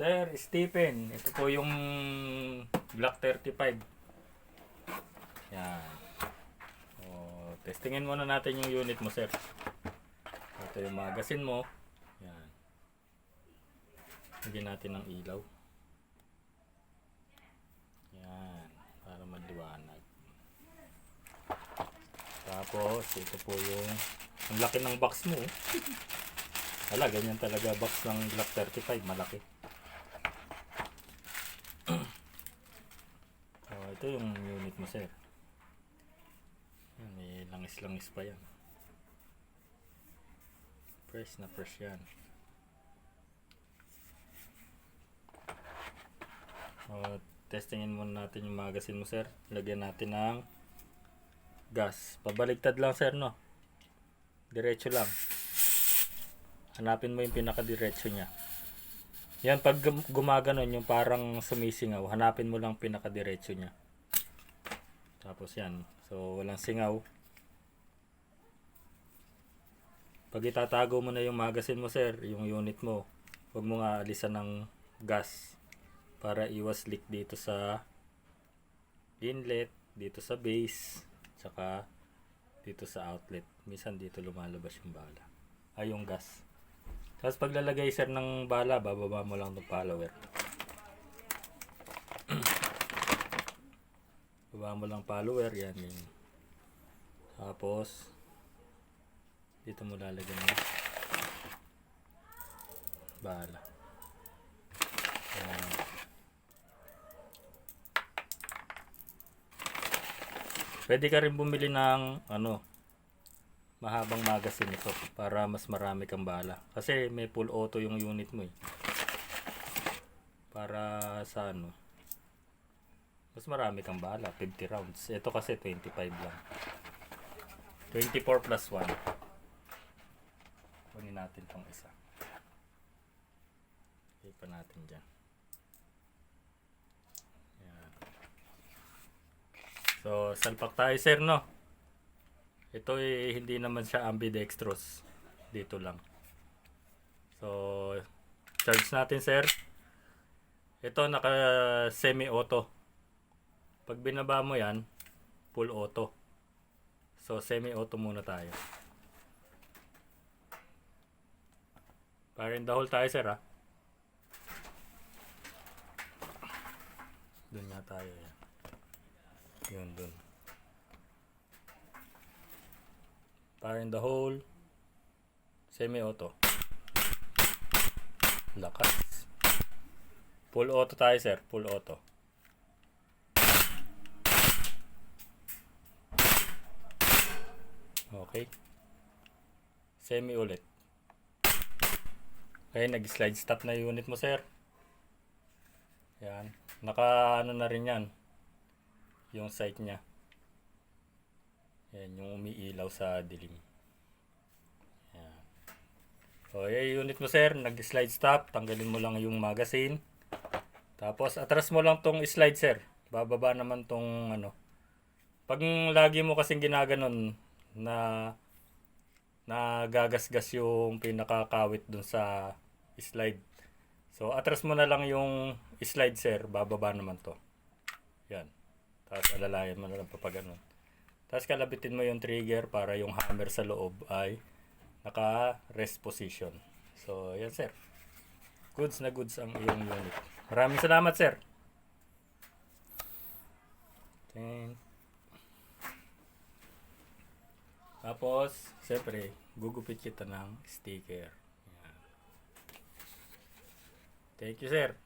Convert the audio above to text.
Sir Stephen, ito po yung Block 35. Yan. Testingin muna natin yung unit mo, sir. Ito yung magazine mo. Yan. Lagyan natin ng ilaw. Yan. Para maliwanag. Tapos, ito po yung ang laki ng box mo. Wala, ganyan talaga box ng Block 35. Malaki. Ito yung unit mo, sir. Yan, may langis-langis pa yan. Fresh na fresh yan. Testingin muna natin yung magazine mo, sir. Lagyan natin ng gas. Pabaligtad lang, sir, no? Diretso lang. Hanapin mo yung pinakadiretso niya. Yan, pag gumaganon yung parang sumisingaw, hanapin mo lang pinakadiretso niya. Tapos yan. So, walang singaw. Pag itatago mo na yung magazine mo, sir, yung unit mo, huwag mo nga alisan ng gas para iwas leak dito sa inlet, dito sa base, tsaka dito sa outlet. Minsan dito lumalabas yung bala. Ay, yung gas. Tapos paglalagay, sir, ng bala, bababa mo lang itong follower. Baba mo lang follower, yan yung. Tapos dito mo lalagyan ng bala. Yan. Pwede ka rin bumili ng mahabang magazine ito para mas marami kang bala. Kasi may full auto yung unit mo eh. Para sa mas marami kang bala, 50 rounds. Ito kasi 25 lang. 24 plus 1. Kunin natin tong isa. Ipan natin dyan. Yan. So, salpak tayo, sir, no? Ito hindi naman siya ambidextrous. Dito lang. So, charge natin, sir. Ito naka semi-auto. Pag binaba mo yan, full auto. So, semi-auto muna tayo. Fire in the hole tayo, sir, ha? Doon nga tayo, yan. Yun, doon. Fire in the hole. Semi-auto. Lakas. Full auto tayo, sir. Full auto. Okay. Semi ulit. Okay, nag-slide stop na unit mo, sir. Yan. Naka na rin yan. Yung sight niya. Yan, yung umiilaw sa dilim. Yan. Okay, unit mo, sir. Nag-slide stop. Tanggalin mo lang yung magazine. Tapos, atras mo lang tong slide, sir. Bababa naman tong Pag lagi mo kasing ginaganon na gagasgas yung pinakakawit dun sa slide. So, atras mo na lang yung slide, sir. Bababa naman to. Yan. Tapos, alalayan mo na lang pa ganun. Tapos, kalabitin mo yung trigger para yung hammer sa loob ay naka-rest position. So, yan, sir. Goods na goods ang iyong unit. Maraming salamat, sir. Tapos, siyempre, gugupit kita ng sticker. Yan. Thank you, sir.